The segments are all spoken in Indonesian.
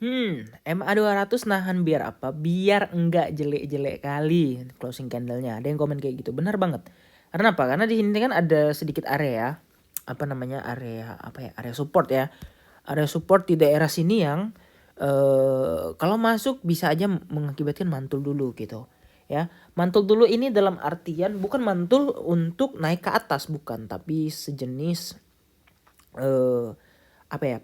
MA200 nahan biar apa? Biar enggak jelek-jelek kali closing candle-nya. Ada yang komen kayak gitu. Benar banget. Karena apa? Karena di sini kan ada sedikit area, apa namanya? Area apa ya? Area support ya. Area support di daerah sini yang kalau masuk bisa aja mengakibatkan mantul dulu gitu. Ya, mantul dulu ini dalam artian bukan mantul untuk naik ke atas bukan, tapi sejenis apa ya?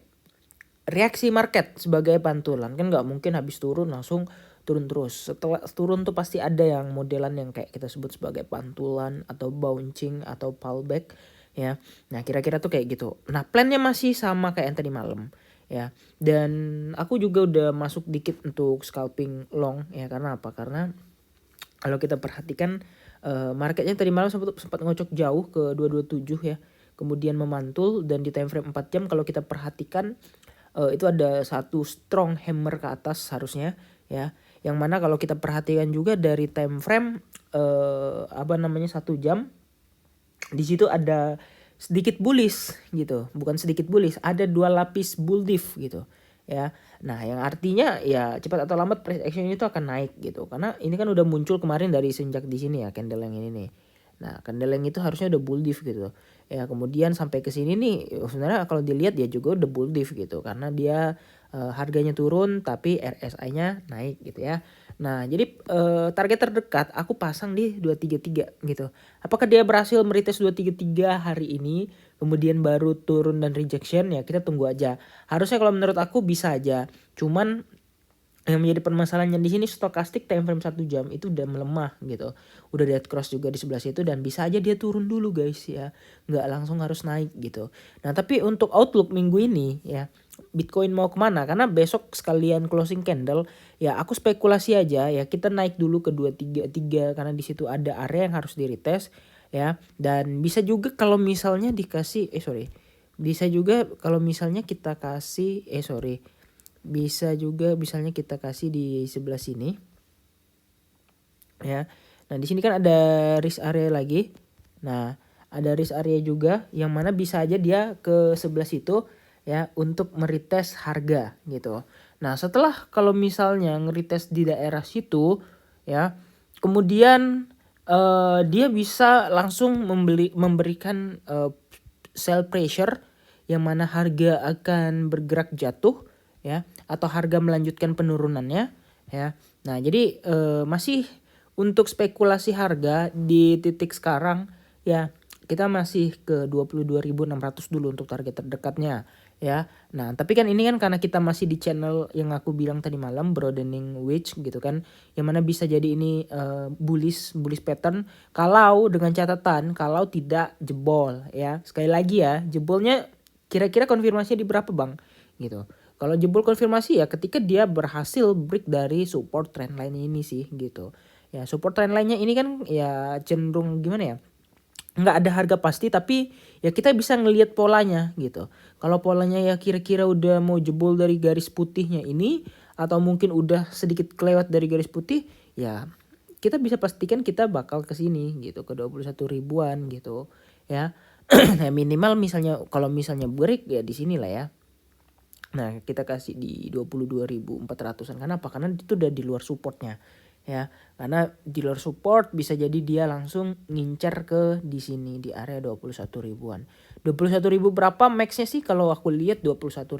Reaksi market sebagai pantulan, kan nggak mungkin habis turun langsung turun terus. Setelah turun tuh pasti ada yang modelan yang kayak kita sebut sebagai pantulan atau bouncing atau pullback ya. Nah kira-kira tuh kayak gitu. Nah plannya masih sama kayak yang tadi malam ya. Dan aku juga udah masuk dikit untuk scalping long ya. Karena apa? Karena kalau kita perhatikan marketnya tadi malam sempat ngocok jauh ke 227 ya. Kemudian memantul dan di time frame 4 jam kalau kita perhatikan itu ada satu strong hammer ke atas harusnya ya. Yang mana kalau kita perhatikan juga dari time frame apa namanya 1 jam di situ ada sedikit bullish gitu, bukan sedikit bullish, ada 2 lapis bull diff gitu ya. Nah yang artinya ya cepat atau lambat price action itu akan naik gitu, karena ini kan udah muncul kemarin dari sejak di sini ya candle yang ini nih. Nah candle yang itu harusnya udah bull diff gitu ya, kemudian sampai ke sini nih sebenarnya kalau dilihat dia juga udah bull diff gitu karena dia harganya turun tapi RSI-nya naik gitu ya. Nah jadi target terdekat aku pasang di 233 gitu. Apakah dia berhasil meretest 233 hari ini kemudian baru turun dan rejection, ya kita tunggu aja. Harusnya kalau menurut aku bisa aja. Cuman yang menjadi permasalahannya di sini stokastik time frame 1 jam itu udah melemah gitu. Udah dead cross juga di sebelah situ dan bisa aja dia turun dulu guys ya. Nggak langsung harus naik gitu. Nah tapi untuk outlook minggu ini ya, Bitcoin mau kemana? Karena besok sekalian closing candle ya aku spekulasi aja ya, kita naik dulu ke 233 karena di situ ada area yang harus di retest ya. Dan bisa juga kalau misalnya dikasih bisa juga kalau misalnya kita kasih bisa juga misalnya kita kasih di sebelah sini ya. Nah di sini kan ada risk area lagi. Nah ada risk area juga yang mana bisa aja dia ke sebelah situ ya untuk meretest harga gitu. Nah setelah kalau misalnya ngeretest di daerah situ ya, kemudian dia bisa langsung memberikan sell pressure yang mana harga akan bergerak jatuh ya, atau harga melanjutkan penurunannya ya. Nah jadi masih untuk spekulasi harga di titik sekarang ya, kita masih ke 22.600 dulu untuk target terdekatnya ya. Nah tapi kan ini kan karena kita masih di channel yang aku bilang tadi malam broadening wedge gitu kan, yang mana bisa jadi ini bullish pattern kalau dengan catatan kalau tidak jebol ya. Sekali lagi ya, jebolnya kira-kira konfirmasinya di berapa bang gitu. Kalau jebol konfirmasi ya ketika dia berhasil break dari support trendline ini sih gitu. Ya support trendline-nya ini kan ya cenderung gimana ya, nggak ada harga pasti tapi ya kita bisa ngelihat polanya gitu. Kalau polanya ya kira-kira udah mau jebol dari garis putihnya ini atau mungkin udah sedikit kelewat dari garis putih ya, kita bisa pastikan kita bakal ke sini gitu, ke 21 ribuan gitu ya. Ya minimal misalnya kalau misalnya break ya di sini lah ya. Nah kita kasih di 22.400an. Karena apa? Karena itu udah di luar supportnya ya. Karena di luar support bisa jadi dia langsung ngincar ke di sini di area 21 ribuan. 21 ribu berapa maxnya sih kalau aku lihat 21.400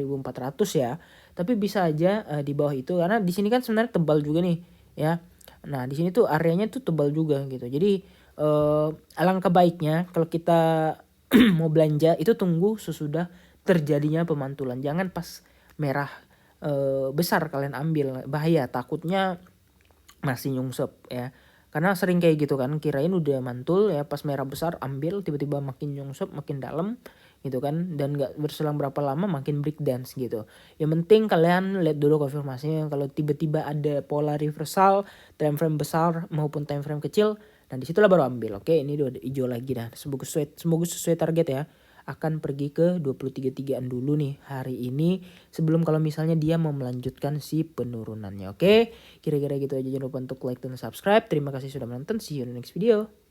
ya. Tapi bisa aja di bawah itu karena di sini kan sebenarnya tebal juga nih ya. Nah di sini tuh areanya tuh tebal juga gitu. Jadi alangkah baiknya kalau kita mau belanja itu tunggu sesudah terjadinya pemantulan. Jangan pas merah besar kalian ambil, bahaya, takutnya masih nyungsep ya. Karena sering kayak gitu kan, kirain udah mantul ya, pas merah besar ambil tiba-tiba makin nyungsep, makin dalam gitu kan, dan gak berselang berapa lama makin break dance gitu. Yang penting kalian lihat dulu konfirmasinya. Kalau tiba-tiba ada pola reversal time frame besar maupun time frame kecil, nah disitulah baru ambil. Oke ini udah hijau lagi dah, semoga sesuai target ya. Akan pergi ke 23.3an dulu nih hari ini sebelum kalau misalnya dia mau melanjutkan si penurunannya. Oke, kira-kira gitu aja. Jangan lupa untuk like dan subscribe. Terima kasih sudah menonton. See you in the next video.